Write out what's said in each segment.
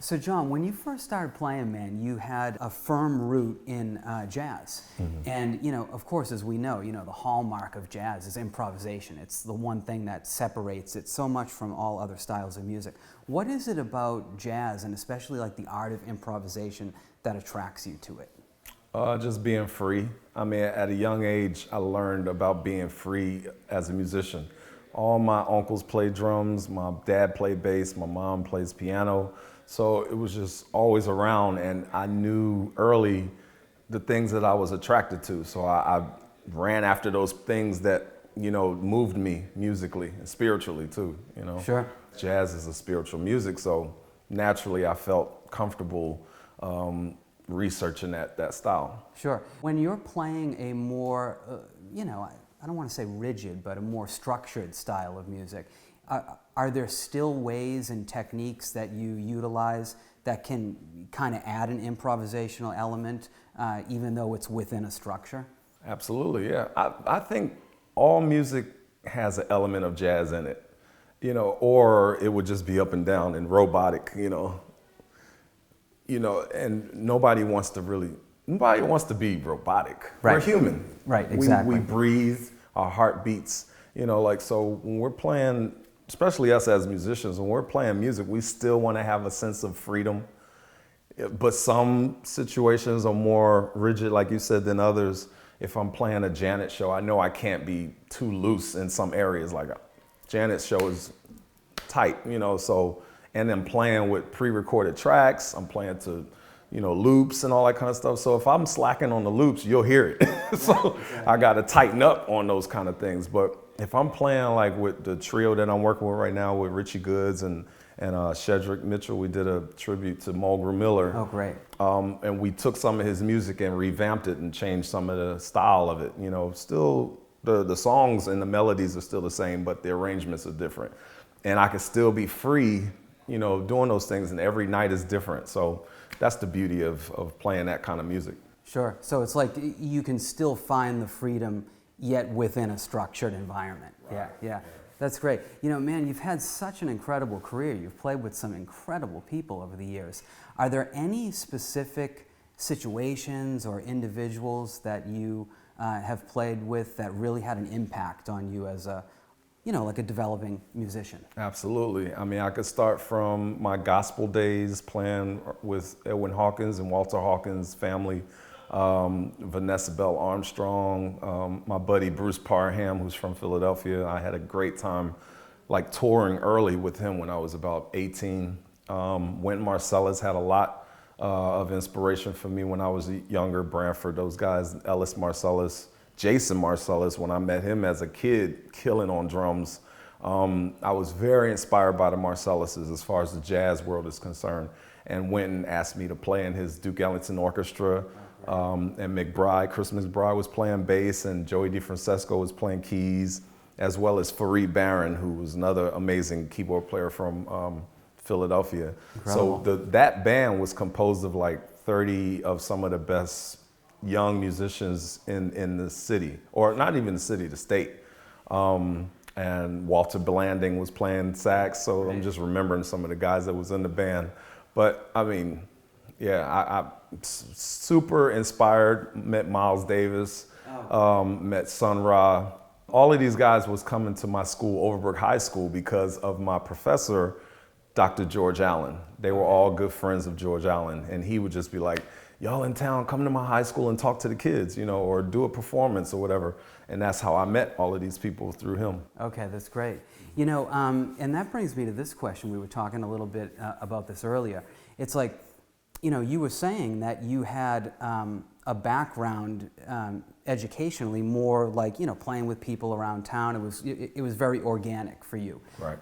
So John, when you first started playing, man, you had a firm root in jazz. And, you know, of course, as we know, the hallmark of jazz is improvisation. It's the one thing that separates it so much from all other styles of music. What is it about jazz, and especially like the art of improvisation, that attracts you to it? Just being free. I mean, at a young age, I learned about being free as a musician. All my uncles played drums, my dad played bass, my mom plays piano. So it was just always around, and I knew early the things that I was attracted to. So I ran after those things that, moved me musically and spiritually too, Sure. Jazz is a spiritual music, so naturally I felt comfortable researching that style. Sure. When you're playing a more, I don't want to say rigid, but a more structured style of music, are there still ways and techniques that you utilize that can kind of add an improvisational element, even though it's within a structure? Absolutely, yeah. I think all music has an element of jazz in it, or it would just be up and down and robotic, and nobody wants to be robotic. Right. We're human. Right, exactly. We breathe, our heart beats, so when we're playing, especially us as musicians, when we're playing music, we still want to have a sense of freedom. But some situations are more rigid, like you said, than others. If I'm playing a Janet show, I know I can't be too loose in some areas. Like Janet's show is tight, and then playing with pre-recorded tracks, I'm playing to, loops and all that kind of stuff. So if I'm slacking on the loops, you'll hear it. So I got to tighten up on those kind of things. But if I'm playing like with the trio that I'm working with right now with Richie Goods and Shedrick Mitchell, we did a tribute to Mulgrew Miller. Oh, great. And we took some of his music and revamped it and changed some of the style of it. Still the songs and the melodies are still the same, but the arrangements are different. And I can still be free, doing those things, and every night is different. So that's the beauty of playing that kind of music. Sure. So it's like you can still find the freedom yet within a structured environment. Right. Yeah. That's great. Man, you've had such an incredible career. You've played with some incredible people over the years. Are there any specific situations or individuals that you have played with that really had an impact on you as a, like a developing musician? Absolutely. I mean, I could start from my gospel days playing with Edwin Hawkins and Walter Hawkins' family, Vanessa Bell Armstrong, my buddy Bruce Parham, who's from Philadelphia. I had a great time like touring early with him when I was about 18. Wynton Marsalis had a lot of inspiration for me when I was younger. Branford, those guys, Ellis Marsalis, Jason Marsalis, when I met him as a kid, killing on drums. I was very inspired by the Marsalises as far as the jazz world is concerned. And Wynton asked me to play in his Duke Ellington Orchestra. And McBride, Chris McBride was playing bass, and Joey DeFrancesco was playing keys, as well as Fareed Barron, who was another amazing keyboard player from Philadelphia. Incredible. So that band was composed of like 30 of some of the best young musicians in the city, or not even the city, the state. And Walter Blanding was playing sax, so right. I'm just remembering some of the guys that was in the band. But I mean, yeah, I'm super inspired. Met Miles Davis, met Sun Ra. All of these guys was coming to my school, Overbrook High School, because of my professor, Dr. George Allen. They were all good friends of George Allen, and he would just be like, y'all in town, come to my high school and talk to the kids, or do a performance or whatever. And that's how I met all of these people, through him. Okay, that's great. And that brings me to this question. We were talking a little bit about this earlier. It's like, you were saying that you had a background educationally more like, playing with people around town. It was very organic for you. Right.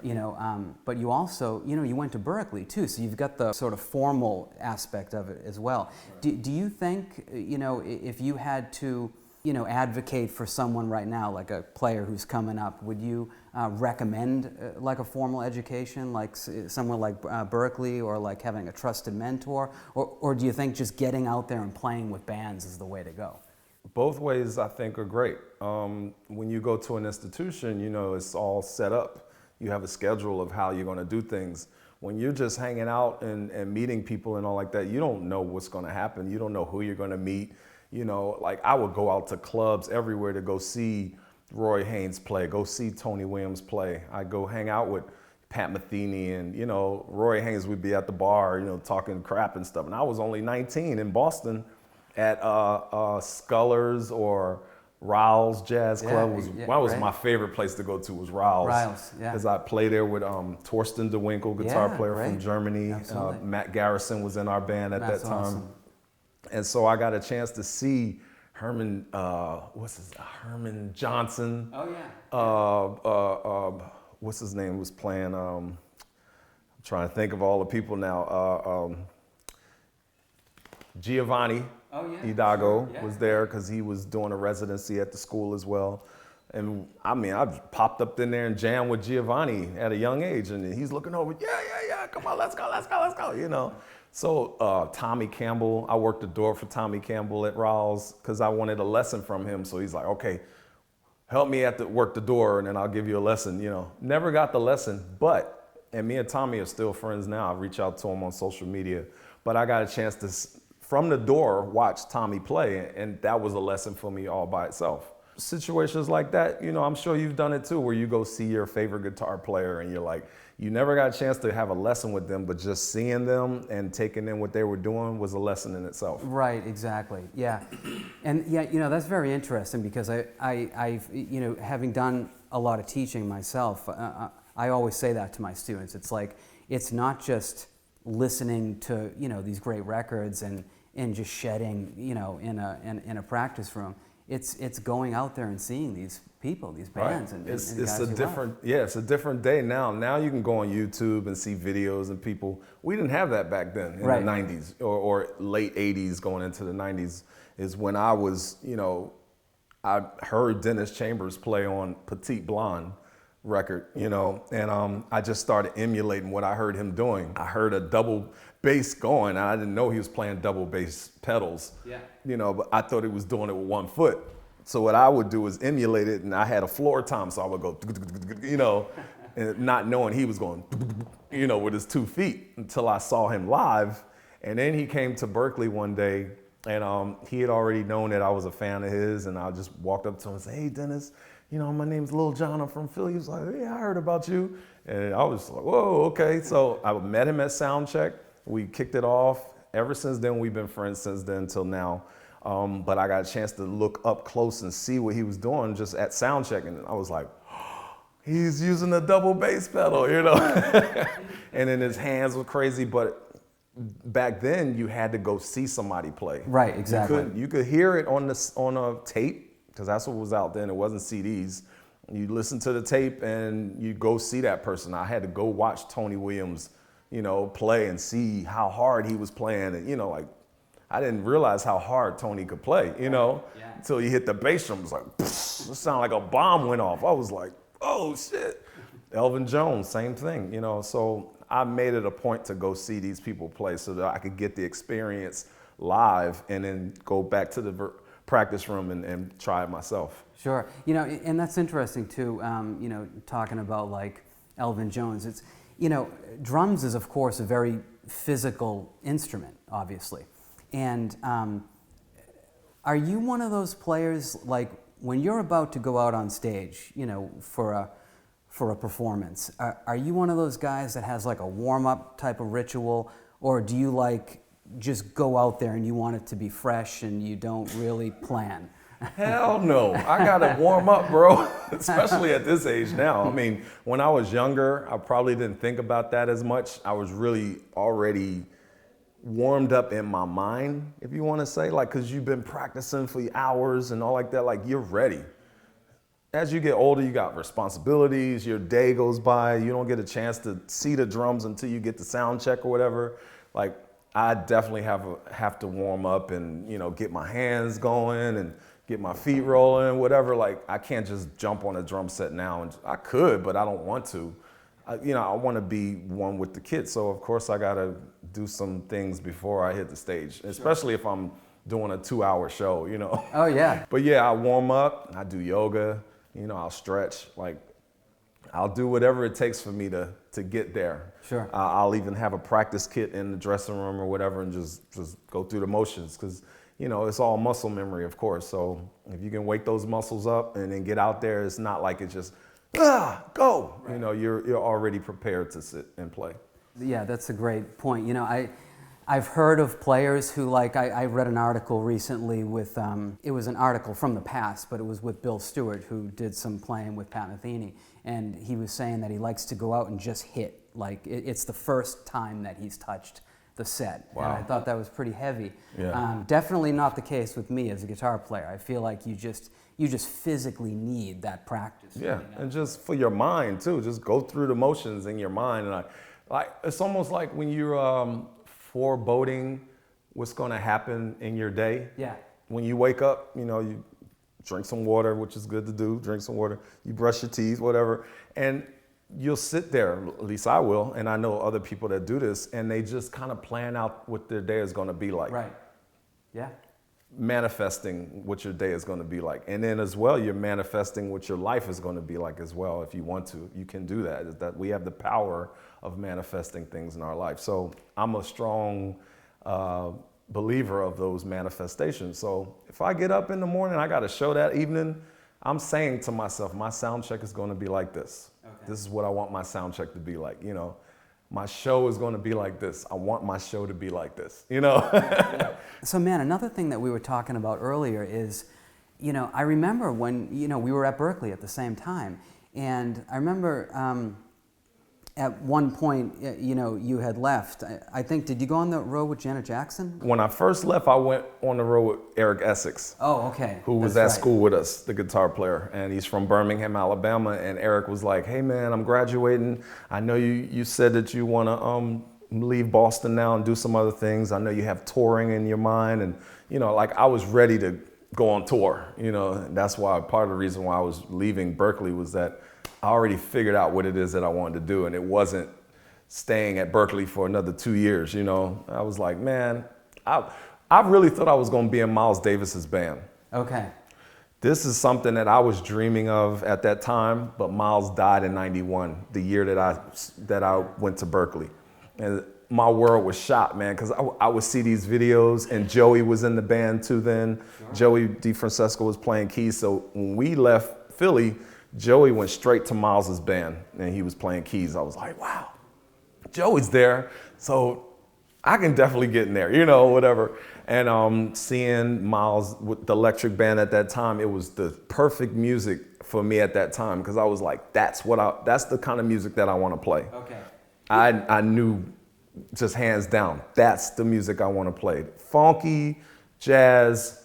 But you also, you went to Berkeley too, so you've got the sort of formal aspect of it as well. Do you think, if you had to, advocate for someone right now, like a player who's coming up, would you recommend like a formal education, like somewhere like Berkeley, or like having a trusted mentor? Or do you think just getting out there and playing with bands is the way to go? Both ways I think are great. When you go to an institution, it's all set up. You have a schedule of how you're going to do things. When you're just hanging out and meeting people and all like that, you don't know what's going to happen. You don't know who you're going to meet. You know, like I would go out to clubs everywhere to go see Roy Haynes play, go see Tony Williams play. I go hang out with Pat Metheny, and, you know, Roy Haynes would be at the bar, you know, talking crap and stuff. And I was only 19 in Boston at Scullers or Riles Jazz Club. Was my favorite place to go to was Riles. Riles, yeah. Because I played there with Torsten DeWinkel, guitar player from Germany. Matt Garrison was in our band at that time. Awesome. And so I got a chance to see Herman, Herman Johnson. Oh, yeah. What's his name was playing? I'm trying to think of all the people now. Giovanni Hidalgo was there because he was doing a residency at the school as well. And I mean, I popped up in there and jammed with Giovanni at a young age, and he's looking over, yeah, come on, let's go, you know. So Tommy Campbell, I worked the door for Tommy Campbell at Rawls because I wanted a lesson from him. So he's like, okay, help me work the door and then I'll give you a lesson, you know. Never got the lesson, and me and Tommy are still friends now. I reach out to him on social media, but I got a chance to, from the door, watch Tommy play, and that was a lesson for me all by itself. Situations like that, you know, I'm sure you've done it too, where you go see your favorite guitar player and you're like, you never got a chance to have a lesson with them, but just seeing them and taking in what they were doing was a lesson in itself. Right, exactly, yeah. And yeah, you know, that's very interesting because I've, you know, having done a lot of teaching myself, I always say that to my students. It's like, it's not just listening to, you know, these great records and just shedding, you know, in a practice room. It's going out there and seeing these people, these bands, right. and it's guys a different, it's a different day now. Now you can go on YouTube and see videos and people. We didn't have that back then in the 90s or late 80s going into the 90s is when I was, you know, I heard Dennis Chambers play on Petite Blonde record, you know, and I just started emulating what I heard him doing. I heard a double bass going, and I didn't know he was playing double bass pedals, you know, but I thought he was doing it with 1 foot. So what I would do is emulate it, and I had a floor tom, so I would go, you know, and not knowing he was going, you know, with his 2 feet until I saw him live. And then he came to Berkeley one day, and he had already known that I was a fan of his, and I just walked up to him and said, hey, Dennis, you know, my name's Lil John, I'm from Philly. He was like, yeah, I heard about you. And I was like, whoa, okay. So I met him at Soundcheck. We kicked it off. Ever since then, we've been friends since then till now. But I got a chance to look up close and see what he was doing just at Soundcheck. And I was like, oh, he's using a double bass pedal, you know? And then his hands were crazy. But back then, you had to go see somebody play. Right, exactly. You could hear it on a tape, because that's what was out then. It wasn't CDs. You listen to the tape and you go see that person. I had to go watch Tony Williams, you know, play and see how hard he was playing. And, you know, like, I didn't realize how hard Tony could play, you know, until he hit the bass drum. It was like, pfft, it sounded like a bomb went off. I was like, oh, shit. Elvin Jones, same thing, you know. So I made it a point to go see these people play so that I could get the experience live and then go back to the practice room and try it myself. Sure. You know, and that's interesting too, you know, talking about like Elvin Jones. It's, you know, drums is of course a very physical instrument, obviously. And are you one of those players, like when you're about to go out on stage, you know, for a performance, are you one of those guys that has like a warm-up type of ritual, or do you like just go out there and you want it to be fresh and you don't really plan? Hell no. I gotta warm up, bro, especially at this age now. I mean, when I was younger, I probably didn't think about that as much. I was really already warmed up in my mind, if you want to say, like, because you've been practicing for hours and all like that, like you're ready. As you get older, you got responsibilities, your day goes by, you don't get a chance to see the drums until you get the sound check or whatever. Like, I definitely have to warm up and, you know, get my hands going and get my feet rolling, whatever. Like, I can't just jump on a drum set now. And I could, but I don't want to. You know, I want to be one with the kids. So, of course, I got to do some things before I hit the stage, especially if I'm doing a 2-hour show, you know. Oh, yeah. But, yeah, I warm up. I do yoga. You know, I'll stretch. Like, I'll do whatever it takes for me to get there. Sure. I'll even have a practice kit in the dressing room or whatever and just go through the motions because, you know, it's all muscle memory, of course. So if you can wake those muscles up and then get out there, it's not like it's just, go. Right. You know, you're already prepared to sit and play. Yeah, that's a great point. You know, I've heard of players who, like, I read an article recently with, it was an article from the past, but it was with Bill Stewart, who did some playing with Pat Metheny, and he was saying that he likes to go out and just hit. Like, it's the first time that he's touched the set. Wow. And I thought that was pretty heavy. Yeah. Definitely not the case with me as a guitar player. I feel like you just physically need that practice. Yeah, and just for your mind, too. Just go through the motions in your mind. And like it's almost like when you're foreboding what's going to happen in your day. Yeah. When you wake up, you know, you drink some water, which is good to do, drink some water, you brush your teeth, whatever, and you'll sit there, at least I will, and I know other people that do this, and they just kind of plan out what their day is going to be like. Right. Yeah. Manifesting what your day is going to be like. And then as well, you're manifesting what your life is going to be like as well. If you want to, you can do that. Is that we have the power of manifesting things in our life. So I'm a strong believer of those manifestations. So if I get up in the morning, I got a show that evening, I'm saying to myself, my sound check is going to be like this. Okay. This is what I want my sound check to be like. You know, my show is going to be like this. I want my show to be like this, you know? So, man, another thing that we were talking about earlier is, you know, I remember when, you know, we were at Berkeley at the same time. And I remember at one point, you know, you had left. I think, did you go on the road with Janet Jackson? When I first left, I went on the road with Eric Essex. Oh, okay. Who was at school with us, the guitar player. And he's from Birmingham, Alabama. And Eric was like, hey, man, I'm graduating. I know you said that you want to leave Boston now and do some other things. I know you have touring in your mind. And, you know, like I was ready to go on tour, you know. And that's why part of the reason why I was leaving Berkeley was that I already figured out what it is that I wanted to do, and it wasn't staying at Berkeley for another 2 years, you know. I was like, man, I really thought I was going to be in Miles Davis's band. Okay. This is something that I was dreaming of at that time, but Miles died in '91, the year that I went to Berkeley. And my world was shot, man, because I would see these videos, and Joey was in the band too then. Sure. Joey DeFrancesco was playing keys, so when we left Philly, Joey went straight to Miles's band and he was playing keys. I was like, wow, Joey's there, so I can definitely get in there, you know, whatever. And seeing Miles with the electric band at that time, it was the perfect music for me at that time because I was like, that's the kind of music that I want to play. Okay. I knew just hands down, that's the music I want to play. Funky, jazz,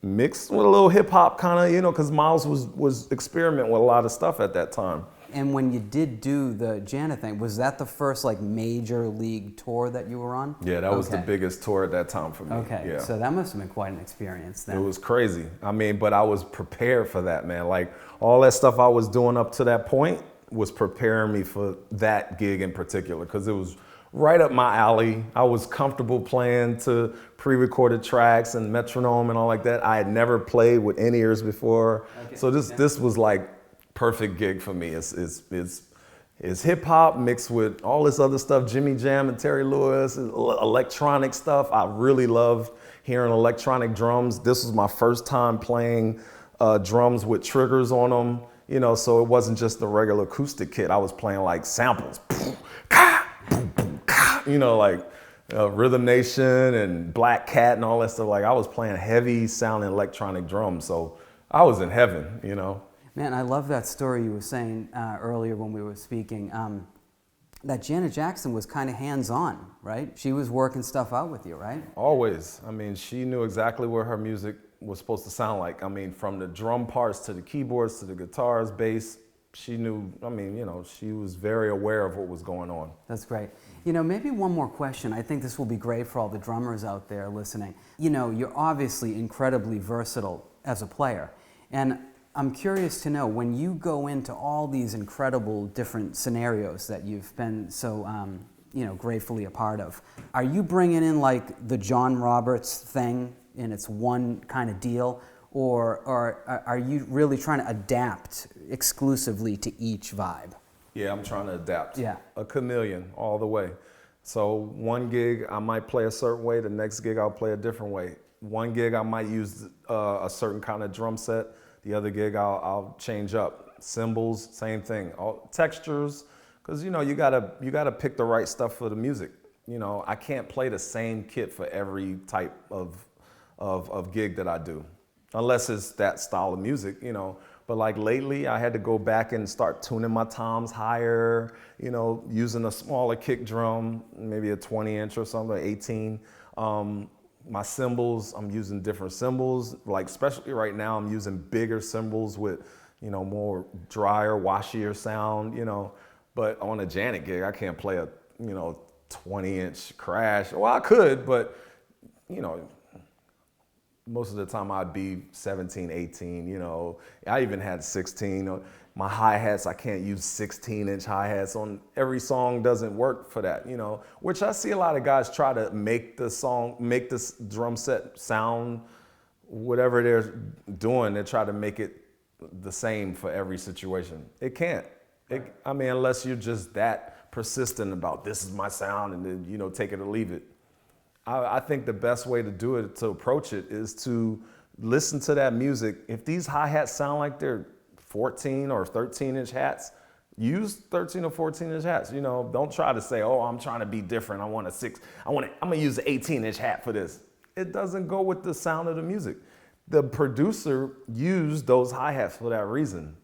mixed with a little hip hop kind of, you know, because Miles was experimenting with a lot of stuff at that time. And when you did do the Janet thing, was that the first like major league tour that you were on? Yeah, that was the biggest tour at that time for me. Okay, yeah. So that must have been quite an experience then. It was crazy. I mean, but I was prepared for that, man. Like all that stuff I was doing up to that point was preparing me for that gig in particular because it was right up my alley. I was comfortable playing to pre-recorded tracks and metronome and all like that. I had never played with in-ears before. Okay. So this was like perfect gig for me. It's hip hop mixed with all this other stuff, Jimmy Jam and Terry Lewis, and electronic stuff. I really loved hearing electronic drums. This was my first time playing drums with triggers on them, you know, so it wasn't just the regular acoustic kit. I was playing like samples. You know, like Rhythm Nation and Black Cat and all that stuff. Like I was playing heavy sounding electronic drums. So I was in heaven, you know. Man, I love that story you were saying earlier when we were speaking, that Janet Jackson was kind of hands-on, right? She was working stuff out with you, right? Always. I mean, she knew exactly where her music was supposed to sound like. I mean, from the drum parts to the keyboards to the guitars, bass, she knew, I mean, you know, she was very aware of what was going on. That's great. You know, maybe one more question. I think this will be great for all the drummers out there listening. You know, you're obviously incredibly versatile as a player. And I'm curious to know, when you go into all these incredible different scenarios that you've been so, you know, gratefully a part of, are you bringing in like the John Roberts thing and it's one kind of deal? or are you really trying to adapt exclusively to each vibe? Yeah, I'm trying to adapt. Yeah. A chameleon all the way. So one gig I might play a certain way, the next gig I'll play a different way. One gig I might use a certain kind of drum set, the other gig I'll change up. Cymbals, same thing. All textures, because you gotta pick the right stuff for the music. I can't play the same kit for every type of gig that I do, unless it's that style of music, But like lately, I had to go back and start tuning my toms higher, using a smaller kick drum, maybe a 20-inch or something, 18. My cymbals, I'm using different cymbals. Like especially right now, I'm using bigger cymbals with, more drier, washier sound, But on a Janet gig, I can't play a, 20-inch crash. Well, I could, but, most of the time I'd be 17, 18, I even had 16. My hi-hats, I can't use 16-inch hi-hats on every song, doesn't work for that, which I see a lot of guys try to make this drum set sound, whatever they're doing, they try to make it the same for every situation. It can't. Unless you're just that persistent about this is my sound and then, take it or leave it. I think the best way to do it, to approach it, is to listen to that music. If these hi-hats sound like they're 14 or 13-inch hats, use 13 or 14-inch hats. Don't try to say, oh, I'm trying to be different. I'm going to use an 18-inch hat for this. It doesn't go with the sound of the music. The producer used those hi-hats for that reason,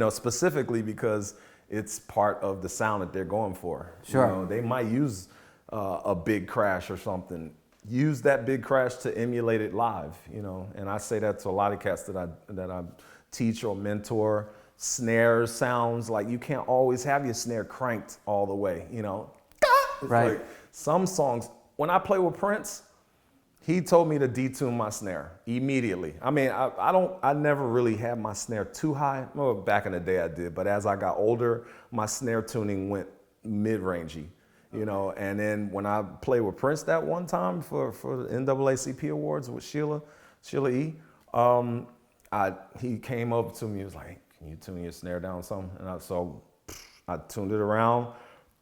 specifically because it's part of the sound that they're going for. Sure. They might use a big crash or something. Use that big crash to emulate it live, And I say that to a lot of cats that I teach or mentor. Snare sounds like you can't always have your snare cranked all the way, Right. Like some songs, when I play with Prince, he told me to detune my snare immediately. I never really had my snare too high. Well, back in the day I did, but as I got older, my snare tuning went mid-rangey. And then when I played with Prince that one time for the NAACP Awards with Sheila E., he came up to me, he was like, can you tune your snare down some? And I tuned it around,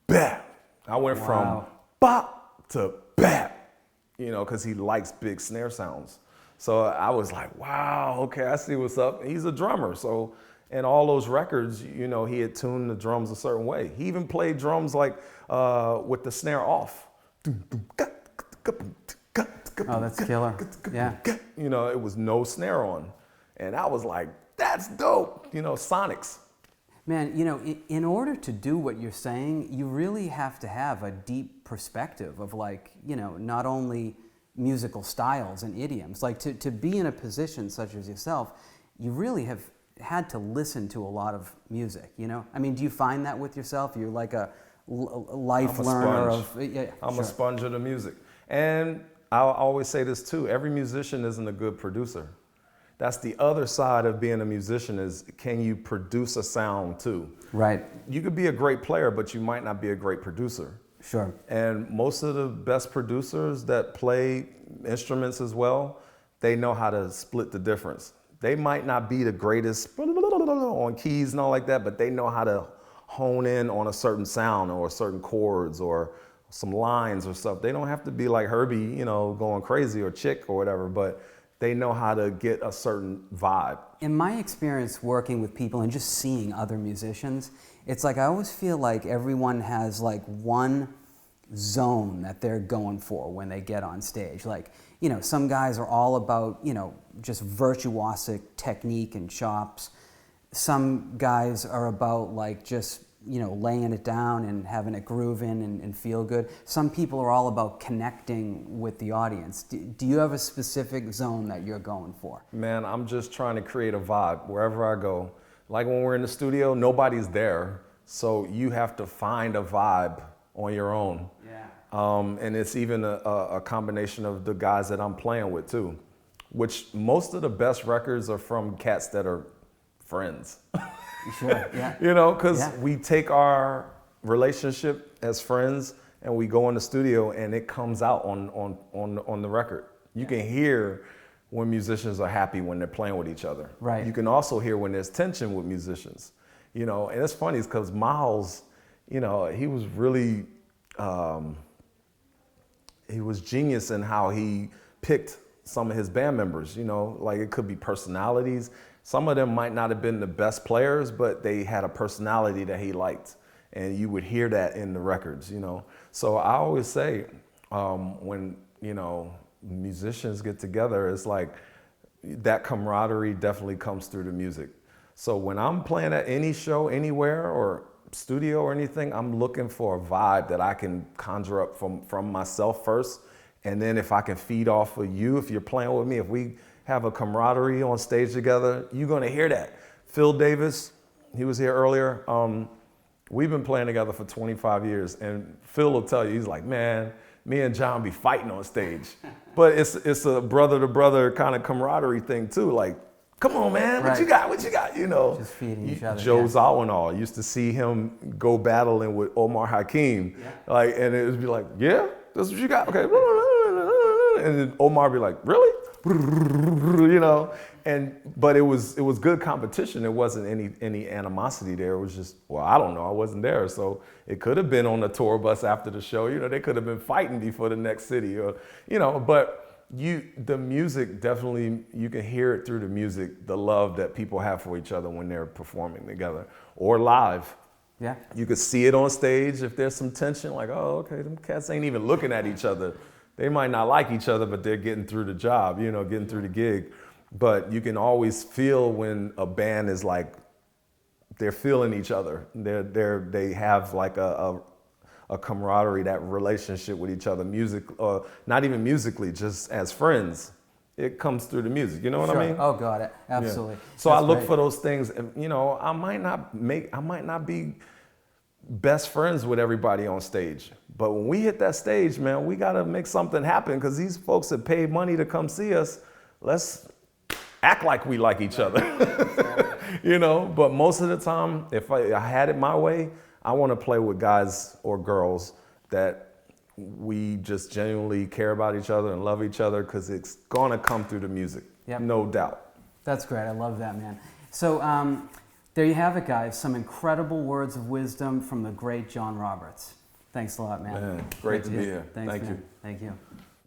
bap. I went from bop to bap, because he likes big snare sounds. So I was like, wow, okay, I see what's up. He's a drummer, so. And all those records, he had tuned the drums a certain way. He even played drums like with the snare off. Oh, that's killer. Yeah. It was no snare on. And I was like, that's dope. Sonics. Man, in order to do what you're saying, you really have to have a deep perspective of not only musical styles and idioms. Like to be in a position such as yourself, you really have had to listen to a lot of music, do you find that with yourself? You're like a life learner of... I'm a sponge of the music. And I'll always say this too, every musician isn't a good producer. That's the other side of being a musician, is can you produce a sound too? Right. You could be a great player, but you might not be a great producer. Sure. And most of the best producers that play instruments as well, they know how to split the difference. They might not be the greatest on keys and all like that, but they know how to hone in on a certain sound or certain chords or some lines or stuff. They don't have to be like Herbie, going crazy, or Chick or whatever, but they know how to get a certain vibe. In my experience working with people and just seeing other musicians, it's like I always feel like everyone has like one zone that they're going for when they get on stage. Like, some guys are all about, just virtuosic technique and chops. Some guys are about like just, laying it down and having it groove in and feel good. Some people are all about connecting with the audience. Do you have a specific zone that you're going for? Man, I'm just trying to create a vibe wherever I go. Like when we're in the studio, nobody's there. So you have to find a vibe on your own. Yeah. And it's even a combination of the guys that I'm playing with too, which most of the best records are from cats that are friends. Sure, yeah. Because we take our relationship as friends and we go in the studio and it comes out on the record. You can hear when musicians are happy when they're playing with each other. Right. You can also hear when there's tension with musicians, you know, and it's funny because Miles, you know, he was really, he was genius in how he picked some of his band members, you know, like it could be personalities. Some of them might not have been the best players, but they had a personality that he liked. And you would hear that in the records, you know. So I always say, when, you know, musicians get together, it's like that camaraderie definitely comes through the music. So when I'm playing at any show, anywhere, or studio or anything, I'm looking for a vibe that I can conjure up from myself first. And then if I can feed off of you, if you're playing with me, if we have a camaraderie on stage together, you're gonna hear that. Phil Davis, he was here earlier. We've been playing together for 25 years, and Phil will tell you, he's like, man, me and John be fighting on stage. But it's a brother-to-brother kind of camaraderie thing too. Like, come on, man, what you got? What you got? You know, just feeding each other. Joe Zawinul used to see him go battling with Omar Hakim, like, and it would be like, yeah, that's what you got, okay. And then Omar be like, really? You know, but it was good competition. There wasn't any animosity there. It was just, well, I don't know, I wasn't there, so it could have been on the tour bus after the show. You know, they could have been fighting before the next city, or you know. But the music definitely, you can hear it through the music, the love that people have for each other when they're performing together or live. Yeah, you could see it on stage if there's some tension. Like, oh, okay, them cats ain't even looking at each other. They might not like each other, but they're getting through the job, you know, getting through the gig. But you can always feel when a band is like, they're feeling each other. They have like a camaraderie, that relationship with each other, not even musically, just as friends. It comes through the music, you know what I mean? Oh, got it, absolutely. Yeah. So I look for those things, and you know, I might not be best friends with everybody on stage. But when we hit that stage, man, we gotta make something happen, because these folks that paid money to come see us, let's act like we like each other. You know, but most of the time, if I had it my way, I wanna play with guys or girls that we just genuinely care about each other and love each other, because it's gonna come through the music, no doubt. That's great, I love that, man. So there you have it, guys, some incredible words of wisdom from the great John Roberts. Thanks a lot, man. Great to be here. Thanks, Thank man. you. Thank you.